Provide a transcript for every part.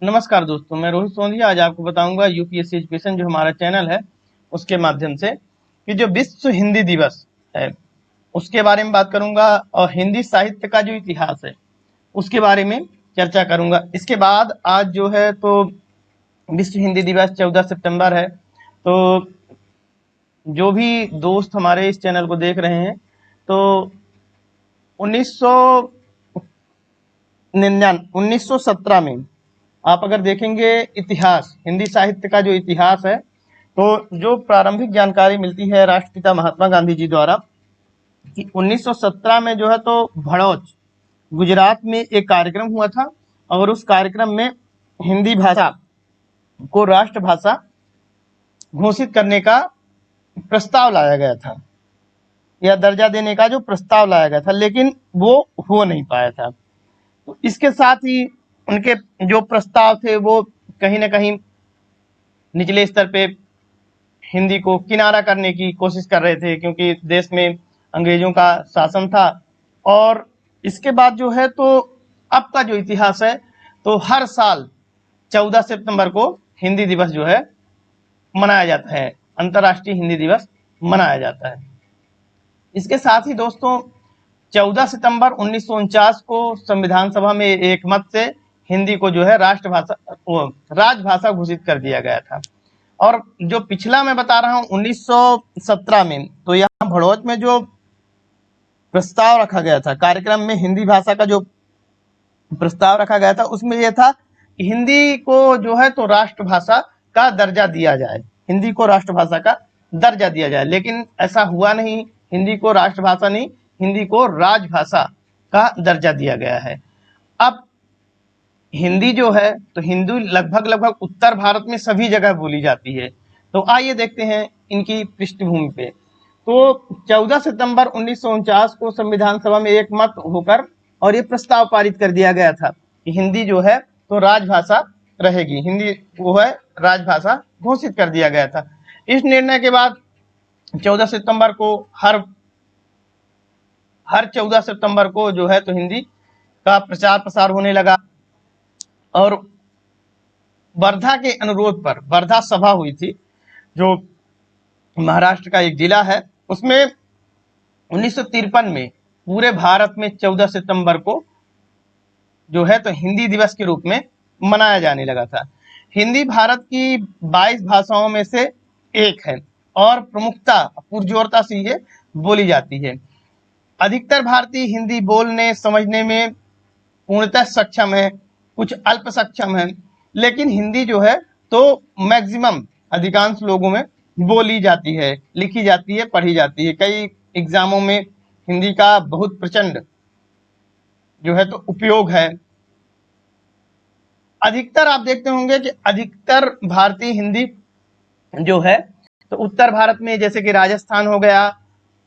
नमस्कार दोस्तों, मैं रोहित सोंधिया आज आपको बताऊंगा यूपीएससी एजुकेशन जो हमारा चैनल है उसके माध्यम से कि जो विश्व हिंदी दिवस है उसके बारे में बात करूंगा और हिंदी साहित्य का जो इतिहास है उसके बारे में चर्चा करूंगा। इसके बाद आज जो है तो विश्व हिंदी दिवस 14 सितंबर है। तो जो भी दोस्त हमारे इस चैनल को देख रहे हैं तो 1917 में आप अगर देखेंगे इतिहास, हिंदी साहित्य का जो इतिहास है तो जो प्रारंभिक जानकारी मिलती है राष्ट्रपिता महात्मा गांधी जी द्वारा कि 1917 में जो है तो भड़ौच गुजरात में एक कार्यक्रम हुआ था और उस कार्यक्रम में हिंदी भाषा को राष्ट्रभाषा घोषित करने का प्रस्ताव लाया गया था या दर्जा देने का जो प्रस्ताव लाया गया था, लेकिन वो हो नहीं पाया था। तो इसके साथ ही उनके जो प्रस्ताव थे वो कहीं ना कहीं निचले स्तर पे हिंदी को किनारा करने की कोशिश कर रहे थे, क्योंकि देश में अंग्रेजों का शासन था। और इसके बाद जो है तो अब का जो इतिहास है तो हर साल 14 सितंबर को हिंदी दिवस जो है मनाया जाता है, अंतर्राष्ट्रीय हिंदी दिवस मनाया जाता है। इसके साथ ही दोस्तों 14 सितंबर 1949 को संविधान सभा में एक मत से हिंदी को जो है राजभाषा घोषित कर दिया गया था। और जो पिछला मैं बता रहा हूं 1917 में, तो यहाँ भड़ौच में जो प्रस्ताव रखा गया था, कार्यक्रम में हिंदी भाषा का जो प्रस्ताव रखा गया था उसमें यह था कि हिंदी को जो है तो राष्ट्रभाषा का दर्जा दिया जाए, हिंदी को राष्ट्रभाषा का दर्जा दिया जाए, लेकिन ऐसा हुआ नहीं। हिंदी को राष्ट्रभाषा नहीं, हिंदी को राजभाषा का दर्जा दिया गया है। अब हिंदी जो है तो हिंदी लगभग उत्तर भारत में सभी जगह बोली जाती है। तो आइए देखते हैं इनकी पृष्ठभूमि पे। तो 14 सितंबर 1949 को संविधान सभा में एक मत होकर और ये प्रस्ताव पारित कर दिया गया था कि हिंदी जो है तो राजभाषा रहेगी, हिंदी वो है राजभाषा घोषित कर दिया गया था। इस निर्णय के बाद 14 सितंबर को हर 14 सितंबर को जो है तो हिंदी का प्रचार प्रसार होने लगा। और वर्धा के अनुरोध पर वर्धा सभा हुई थी, जो महाराष्ट्र का एक जिला है, उसमें 1953 में पूरे भारत में 14 सितंबर को जो है तो हिंदी दिवस के रूप में मनाया जाने लगा था। हिंदी भारत की 22 भाषाओं में से एक है और प्रमुखता पुरजोरता से ये बोली जाती है। अधिकतर भारतीय हिंदी बोलने समझने में पूर्णतः सक्षम है, कुछ अल्प सक्षम है, लेकिन हिंदी जो है तो मैक्सिमम अधिकांश लोगों में बोली जाती है, लिखी जाती है, पढ़ी जाती है। कई एग्जामों में हिंदी का बहुत प्रचंड जो है तो उपयोग है। अधिकतर आप देखते होंगे कि अधिकतर भारतीय हिंदी जो है तो उत्तर भारत में, जैसे कि राजस्थान हो गया,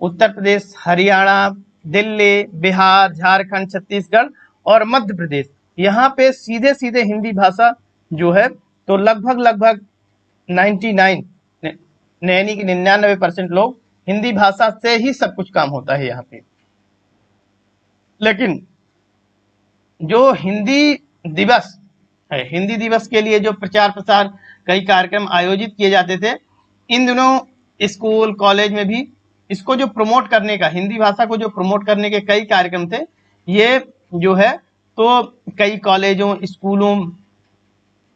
उत्तर प्रदेश, हरियाणा, दिल्ली, बिहार, झारखंड, छत्तीसगढ़ और मध्य प्रदेश, यहाँ पे सीधे सीधे हिंदी भाषा जो है तो लगभग 99 यानी कि 99% लोग हिंदी भाषा से ही सब कुछ काम होता है यहाँ पे। लेकिन जो हिंदी दिवस है, हिंदी दिवस के लिए जो प्रचार प्रसार कई कार्यक्रम आयोजित किए जाते थे, इन दिनों स्कूल कॉलेज में भी इसको जो प्रमोट करने का, हिंदी भाषा को जो प्रमोट करने के कई कार्यक्रम थे। ये जो है तो कई कॉलेजों स्कूलों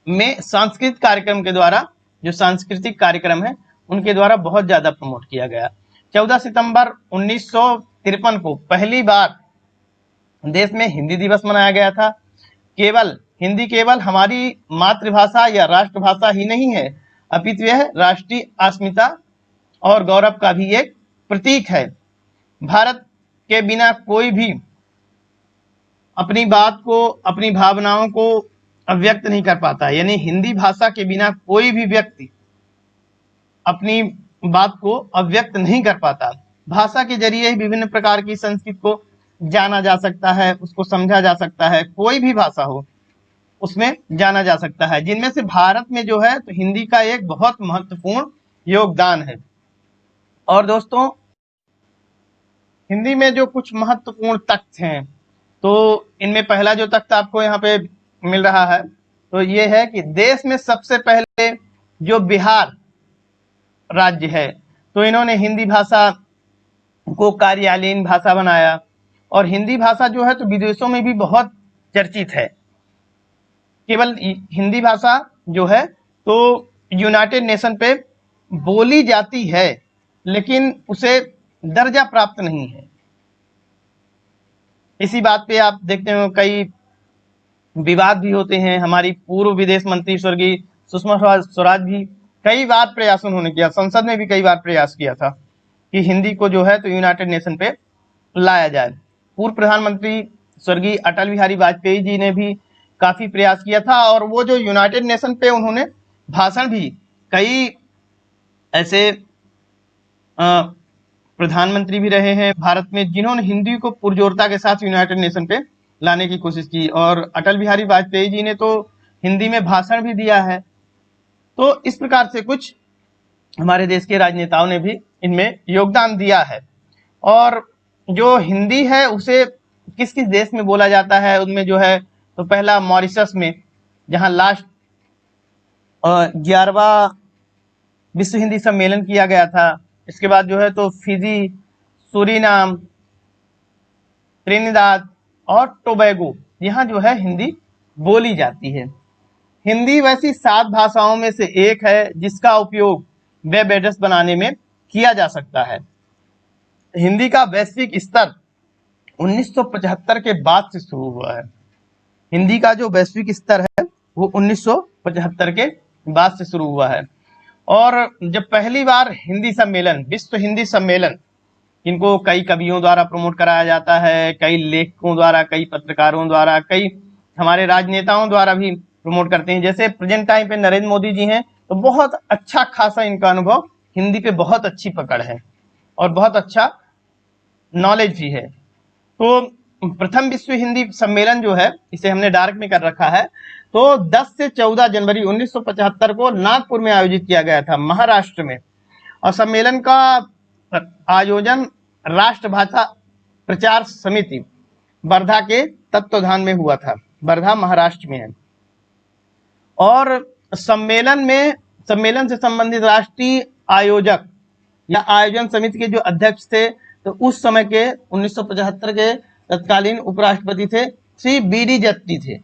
में सांस्कृतिक कार्यक्रम के द्वारा, जो सांस्कृतिक कार्यक्रम है उनके द्वारा बहुत ज्यादा प्रमोट किया गया। 14 सितंबर 1953 को पहली बार देश में हिंदी दिवस मनाया गया था। हिंदी केवल हमारी मातृभाषा या राष्ट्रभाषा ही नहीं है, अपितु यह राष्ट्रीय अस्मिता और गौरव का भी एक प्रतीक है। भारत के बिना कोई भी अपनी बात को, अपनी भावनाओं को अभिव्यक्त नहीं कर पाता, यानी हिंदी भाषा के बिना कोई भी व्यक्ति अपनी बात को अभिव्यक्त नहीं कर पाता। भाषा के जरिए ही विभिन्न प्रकार की संस्कृति को जाना जा सकता है, उसको समझा जा सकता है। कोई भी भाषा हो उसमें जाना जा सकता है, जिनमें से भारत में जो है तो हिंदी का एक बहुत महत्वपूर्ण योगदान है। और दोस्तों हिंदी में जो कुछ महत्वपूर्ण तथ्य हैं, तो इनमें पहला जो तथ्य आपको यहाँ पे मिल रहा है तो ये है कि देश में सबसे पहले जो बिहार राज्य है तो इन्होंने हिंदी भाषा को कार्यालयीन भाषा बनाया, और हिंदी भाषा जो है तो विदेशों में भी बहुत चर्चित है। केवल हिंदी भाषा जो है तो यूनाइटेड नेशन पे बोली जाती है, लेकिन उसे दर्जा प्राप्त नहीं है। इसी बात पे आप देखते हो कई विवाद भी होते हैं। हमारी पूर्व विदेश मंत्री स्वर्गीय सुषमा स्वराज भी कई बार प्रयास उन्होंने किया, संसद में भी कई बार प्रयास किया था कि हिंदी को जो है तो यूनाइटेड नेशन पे लाया जाए। पूर्व प्रधानमंत्री स्वर्गीय अटल बिहारी वाजपेयी जी ने भी काफी प्रयास किया था, और वो जो यूनाइटेड नेशन पे उन्होंने भाषण भी, कई ऐसे प्रधानमंत्री भी रहे हैं भारत में जिन्होंने हिंदी को पुरजोरता के साथ यूनाइटेड नेशन पे लाने की कोशिश की, और अटल बिहारी वाजपेयी जी ने तो हिंदी में भाषण भी दिया है। तो इस प्रकार से कुछ हमारे देश के राजनेताओं ने भी इनमें योगदान दिया है। और जो हिंदी है उसे किस किस देश में बोला जाता है, उनमें जो है तो पहला मॉरिशस में, जहां लास्ट 11वां विश्व हिंदी सम्मेलन किया गया था। इसके बाद जो है तो फिजी, सूरीनाम, त्रिनिदाद और टोबैगो, यहाँ जो है हिंदी बोली जाती है। हिंदी वैसी 7 भाषाओं में से एक है जिसका उपयोग वेब एड्रेस बनाने में किया जा सकता है। हिंदी का वैश्विक स्तर 1975 के बाद से शुरू हुआ है। हिंदी का जो वैश्विक स्तर है वो 1975 के बाद से शुरू हुआ है। और जब पहली बार हिंदी सम्मेलन, विश्व हिंदी सम्मेलन, इनको कई कवियों द्वारा प्रमोट कराया जाता है, कई लेखकों द्वारा, कई पत्रकारों द्वारा, कई हमारे राजनेताओं द्वारा भी प्रमोट करते हैं। जैसे प्रेजेंट टाइम पे नरेंद्र मोदी जी हैं, तो बहुत अच्छा खासा इनका अनुभव हिंदी पे बहुत अच्छी पकड़ है और बहुत अच्छा नॉलेज भी है। तो प्रथम विश्व हिंदी सम्मेलन जो है, इसे हमने डार्क में कर रखा है, तो 10 से 14 जनवरी 1975 को नागपुर में आयोजित किया गया था, महाराष्ट्र में। और सम्मेलन का आयोजन राष्ट्रभाषा प्रचार समिति वर्धा के तत्वाधान में हुआ था। वर्धा महाराष्ट्र में है। और सम्मेलन से संबंधित राष्ट्रीय आयोजक या आयोजन समिति के जो अध्यक्ष थे, तो उस समय के 1975 के तत्कालीन उपराष्ट्रपति थे श्री बी.डी. जत्ती थे।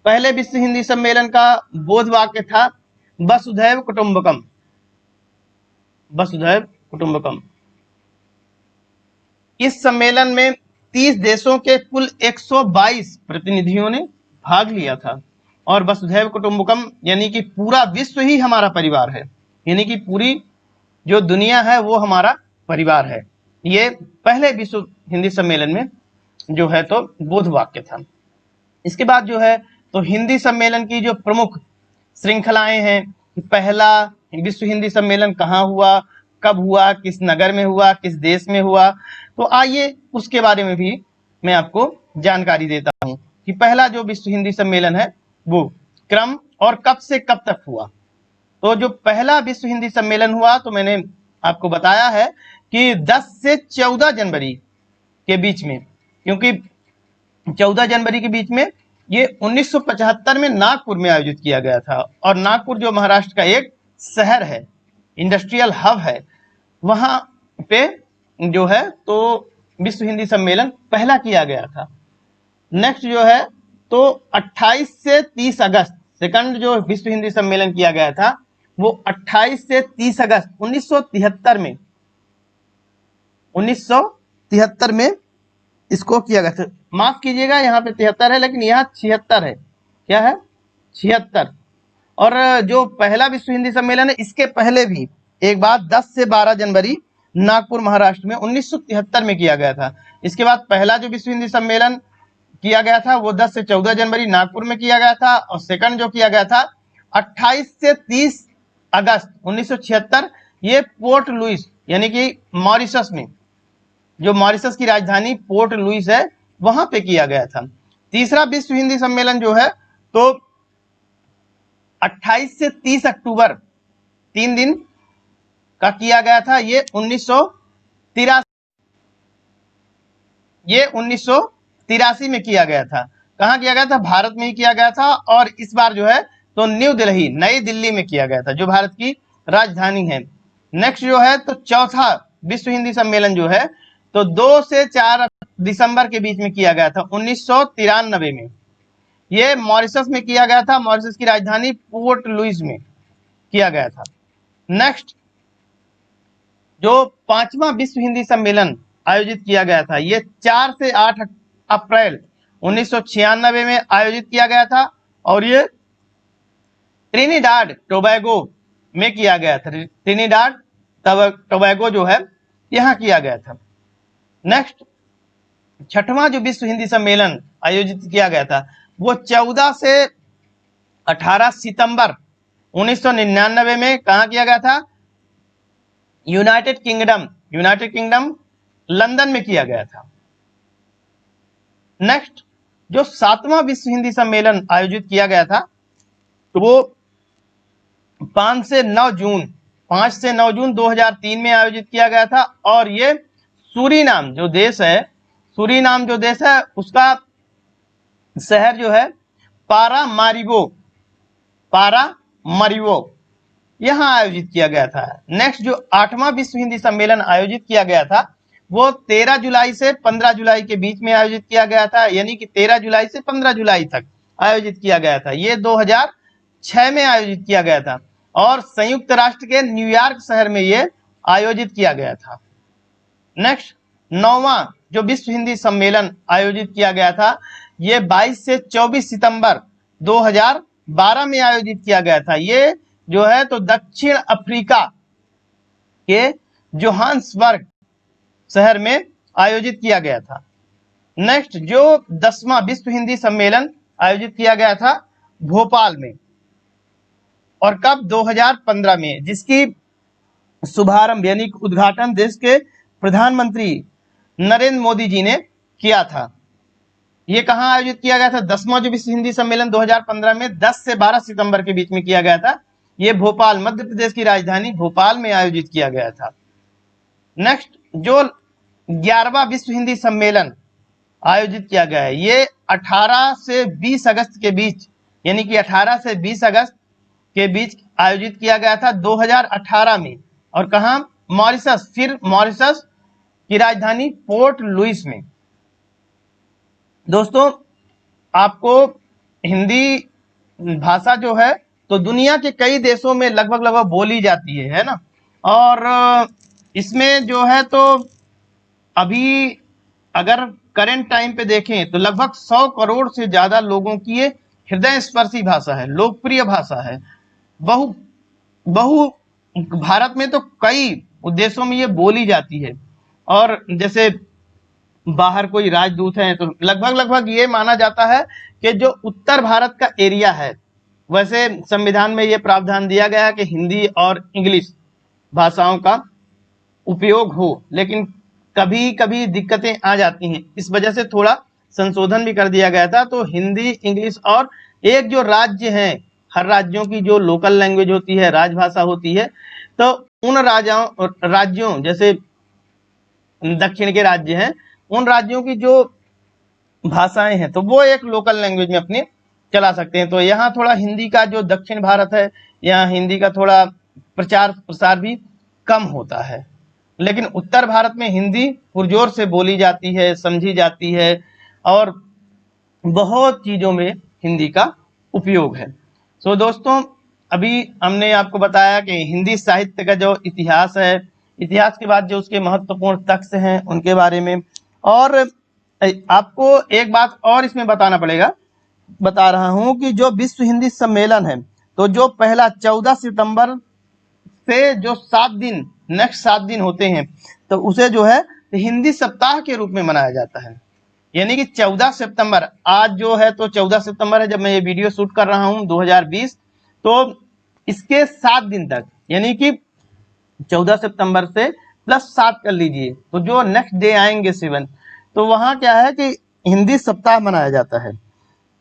पहले विश्व हिंदी सम्मेलन का बोध वाक्य था वसुधैव कुटुंबकम, वसुधैव कुटुंबकम। इस सम्मेलन में 30 देशों के कुल 122 प्रतिनिधियों ने भाग लिया था। और वसुधैव कुटुंबकम यानी कि पूरा विश्व ही हमारा परिवार है, यानी कि पूरी जो दुनिया है वो हमारा परिवार है। ये पहले विश्व हिंदी सम्मेलन में जो है तो बोध वाक्य था। इसके बाद जो है तो हिंदी सम्मेलन की जो प्रमुख श्रृंखलाएं हैं, पहला विश्व हिंदी सम्मेलन कहाँ हुआ, कब हुआ, किस नगर में हुआ, किस देश में हुआ, तो आइए उसके बारे में भी मैं आपको जानकारी देता हूं कि पहला जो विश्व हिंदी सम्मेलन है वो क्रम और कब से कब तक हुआ। तो जो पहला विश्व हिंदी सम्मेलन हुआ, तो मैंने आपको बताया है कि 10 से 14 जनवरी के बीच में, क्योंकि 14 जनवरी के बीच में ये 1975 में नागपुर में आयोजित किया गया था। और नागपुर जो महाराष्ट्र का एक शहर है, इंडस्ट्रियल हब है, वहां पे जो है तो विश्व हिंदी सम्मेलन पहला किया गया था। नेक्स्ट जो है तो 28 से 30 अगस्त, सेकंड जो विश्व हिंदी सम्मेलन किया गया था वो 28 से 30 अगस्त 1973 में, 1973 में इसको किया गया था। माफ कीजिएगा, यहाँ पे 73 है लेकिन यहाँ 76 है। क्या है? 76। और जो पहला विश्व हिंदी सम्मेलन है इसके पहले भी एक बार 10 से 12 जनवरी नागपुर महाराष्ट्र में 1973 में किया गया था। इसके बाद पहला जो विश्व हिंदी सम्मेलन किया गया था वो 10 से 14 जनवरी नागपुर में किया गया था। और सेकंड जो किया गया था 28 से 30 अगस्त 1976, ये पोर्ट लुइस यानी कि मॉरिशस में, जो मॉरिशस की राजधानी पोर्ट लुइस है वहां पे किया गया था। तीसरा विश्व हिंदी सम्मेलन जो है तो 28 से 30 अक्टूबर 3 दिन का किया गया था। ये 1983 में किया गया था। कहाँ किया गया था? भारत में ही किया गया था। और इस बार जो है तो न्यू दिल्ली, नई दिल्ली में किया गया था, जो भारत की राजधानी है। नेक्स्ट जो है तो चौथा विश्व हिंदी सम्मेलन जो है तो 2 से 4 दिसंबर के बीच में किया गया था 1993 में। ये मॉरिशस में किया गया था, मॉरिशस की राजधानी पोर्ट लुइस में किया गया था। नेक्स्ट जो 5वां विश्व हिंदी सम्मेलन आयोजित किया गया था, ये 4 से 8 अप्रैल 1996 में आयोजित किया गया था, और ये ट्रिनिडाड टोबैगो में किया गया था। ट्रिनिडाड टोबैगो जो है यहां किया गया था। नेक्स्ट 6वां जो विश्व हिंदी सम्मेलन आयोजित किया गया था वो 14 से 18 सितंबर 1999 में कहा किया गया था? यूनाइटेड किंगडम लंदन में किया गया था। नेक्स्ट जो 7वां विश्व हिंदी सम्मेलन आयोजित किया गया था तो वो 5 से 9 जून 2003 में आयोजित किया गया था, और ये सूरीनाम जो देश है उसका शहर जो है पारामारिबो यहां आयोजित किया गया था। नेक्स्ट जो 8वां विश्व हिंदी सम्मेलन आयोजित किया गया था वो 13 जुलाई से 15 जुलाई के बीच में आयोजित किया गया था, यानी कि 13 जुलाई से 15 जुलाई तक आयोजित किया गया था। ये 2006 में आयोजित किया गया था, और संयुक्त राष्ट्र के न्यूयॉर्क शहर में ये आयोजित किया गया था। नेक्स्ट 9वां जो विश्व हिंदी सम्मेलन आयोजित किया गया था ये 22 से 24 सितंबर 2012 में आयोजित किया गया था। ये जो है तो दक्षिण अफ्रीका के जोहान्सबर्ग शहर में आयोजित किया गया था। नेक्स्ट जो 10वां विश्व हिंदी सम्मेलन आयोजित किया गया था भोपाल में, और कब? 2015 में, जिसकी शुभारंभ यानी उद्घाटन देश के प्रधानमंत्री नरेंद्र मोदी जी ने किया था। ये कहां आयोजित किया गया था? 10वां जो विश्व हिंदी सम्मेलन 2015 में 10 से 12 सितंबर के बीच में किया गया था। ये भोपाल, मध्य प्रदेश की राजधानी भोपाल में आयोजित किया गया था। नेक्स्ट जो 11वां विश्व हिंदी सम्मेलन आयोजित किया गया है ये 18 से 20 अगस्त के बीच, यानी कि 18 से 20 अगस्त के बीच आयोजित किया गया था 2018 में, और कहा? मॉरिशस, फिर मॉरिशस की राजधानी पोर्ट लुइस में। दोस्तों आपको हिंदी भाषा जो है तो दुनिया के कई देशों में लगभग बोली जाती है ना, और इसमें जो है तो अभी अगर करंट टाइम पे देखें तो लगभग 100 करोड़ से ज्यादा लोगों की ये हृदय स्पर्शी भाषा है, लोकप्रिय भाषा है। बहु भारत में तो कई देशों में ये बोली जाती है, और जैसे बाहर कोई राजदूत है तो लगभग ये माना जाता है कि जो उत्तर भारत का एरिया है, वैसे संविधान में ये प्रावधान दिया गया है कि हिंदी और इंग्लिश भाषाओं का उपयोग हो, लेकिन कभी कभी दिक्कतें आ जाती हैं, इस वजह से थोड़ा संशोधन भी कर दिया गया था। तो हिंदी, इंग्लिश और एक जो राज्य है, हर राज्यों की जो लोकल लैंग्वेज होती है, राजभाषा होती है, तो उन राज्यों जैसे दक्षिण के राज्य हैं, उन राज्यों की जो भाषाएं हैं तो वो एक लोकल लैंग्वेज में अपने चला सकते हैं। तो यहाँ थोड़ा हिंदी का, जो दक्षिण भारत है, यहाँ हिंदी का थोड़ा प्रचार प्रसार भी कम होता है, लेकिन उत्तर भारत में हिंदी पुरजोर से बोली जाती है, समझी जाती है, और बहुत चीजों में हिंदी का उपयोग है। सो दोस्तों अभी हमने आपको बताया कि हिंदी साहित्य का जो इतिहास है, इतिहास के बाद जो उसके महत्वपूर्ण तथ्य हैं उनके बारे में, और आपको एक बात और इसमें बताना पड़ेगा, बता रहा हूं कि जो विश्व हिंदी सम्मेलन है तो जो पहला 14 सितंबर से जो 7 दिन, नेक्स्ट 7 दिन होते हैं, तो उसे जो है हिंदी सप्ताह के रूप में मनाया जाता है। यानी कि 14 सितंबर, आज जो है तो 14 सितंबर है जब मैं ये वीडियो शूट कर रहा हूं 2020, तो इसके 7 दिन तक, यानी कि 14 सितंबर से प्लस 7 कर लीजिए, तो जो नेक्स्ट डे आएंगे 7, तो वहां क्या है कि हिंदी सप्ताह मनाया जाता है,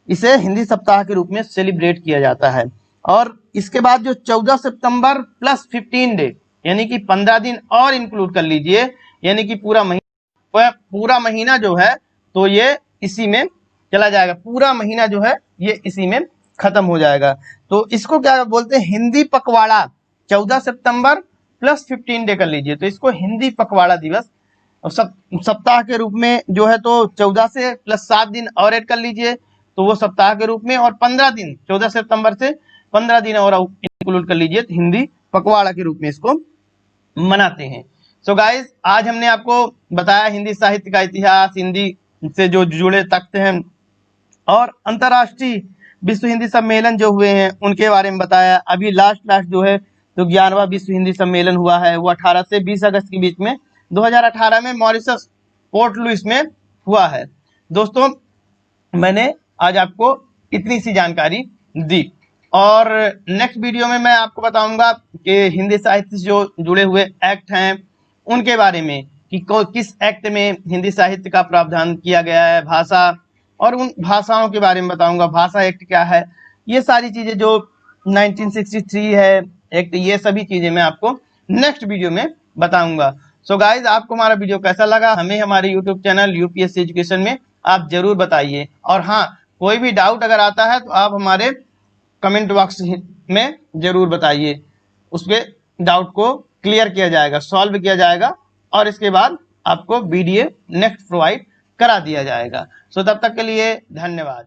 इसे हिंदी सप्ताह के रूप में सेलिब्रेट किया जाता है। और इसके बाद जो 14 सितंबर प्लस 15 डे, यानी कि 15 दिन और इंक्लूड कर लीजिए, यानी कि पूरा महीना जो है तो ये इसी में चला जाएगा, पूरा महीना जो है ये इसी में खत्म हो जाएगा। तो इसको क्या बोलते हैं, हिंदी पखवाड़ा 14 सितंबर प्लस 15 डे कर लीजिए, तो इसको हिंदी पखवाड़ा दिवस और सप्ताह के रूप में जो है तो 14 से प्लस 7 दिन और ऐड कर लीजिए, तो वो सप्ताह के रूप में, और 15 दिन 14 सितंबर से 15 दिन और इंक्लूड कर लीजिए, तो हिंदी पखवाड़ा के रूप में इसको मनाते हैं। सो गाइस, आज हमने आपको बताया हिंदी साहित्य का इतिहास, हिंदी से जो जुड़े तथ्य हैं, और अंतर्राष्ट्रीय विश्व हिंदी सम्मेलन जो हुए हैं उनके बारे में बताया। अभी लास्ट जो है तो 11वां विश्व हिंदी सम्मेलन हुआ है, वो 18 से 20 अगस्त के बीच में 2018 में मॉरिशस पोर्ट लुइस में हुआ है। दोस्तों, मैंने आज आपको इतनी सी जानकारी दी, और नेक्स्ट वीडियो में मैं आपको बताऊंगा कि हिंदी साहित्य से जो जुड़े हुए एक्ट हैं उनके बारे में, कि किस एक्ट में हिंदी साहित्य का प्रावधान किया गया है, भाषा, और उन भाषाओं के बारे में बताऊंगा, भाषा एक्ट क्या है, ये सारी चीजें जो 1963 है एक्ट, ये सभी चीजें मैं आपको नेक्स्ट वीडियो में बताऊंगा। सो गाइज, आपको हमारा वीडियो कैसा लगा हमें हमारे यूट्यूब चैनल यूपीएससी एजुकेशन में आप जरूर बताइए, और हाँ, कोई भी डाउट अगर आता है तो आप हमारे कमेंट बॉक्स में जरूर बताइए, उसके डाउट को क्लियर किया जाएगा, सॉल्व किया जाएगा, और इसके बाद आपको वीडियो नेक्स्ट प्रोवाइड करा दिया जाएगा। सो तब तक के लिए धन्यवाद।